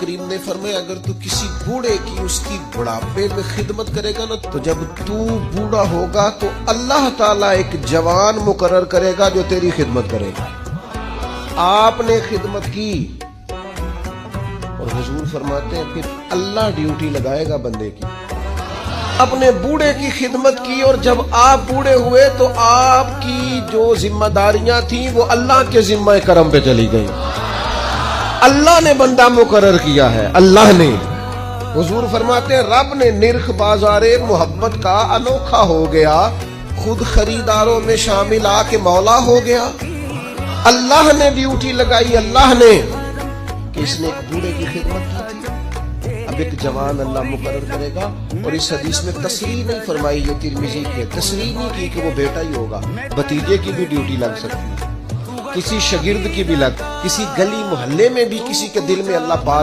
کریم نے فرمایا اگر تو کسی بوڑھے کی اس کی بڑھاپے میں خدمت کرے گا نا تو جب تو بوڑھا ہوگا تو اللہ تعالیٰ ایک جوان مقرر کرے گا جو تیری خدمت کرے گا. آپ نے خدمت کی اور حضور فرماتے ہیں پھر اللہ ڈیوٹی لگائے گا بندے کی. اپنے بوڑھے کی خدمت کی اور جب آپ بوڑھے ہوئے تو آپ کی جو ذمہ داریاں تھیں وہ اللہ کے ذمہ کرم پہ چلی گئی. اللہ نے بندہ مقرر کیا ہے, اللہ نے. حضور فرماتے ہیں رب نے نرخ بازار محبت کا انوکھا ہو گیا, خود خریداروں میں شامل آ کے مولا ہو گیا. اللہ نے ڈیوٹی لگائی, اللہ نے, کہ اس نے ایک بوڑھے کی خدمت کی تھی, اب ایک جوان اللہ مقرر کرے گا. اور اس حدیث میں تصریح نہیں فرمائی, یہ ترمذی کی تصریح نہیں کی کہ وہ بیٹا ہی ہوگا, بھتیجے کی بھی ڈیوٹی لگ سکتی ہے, کسی شاگرد کی بھی لگ, کسی گلی محلے میں بھی کسی کے دل میں اللہ پاک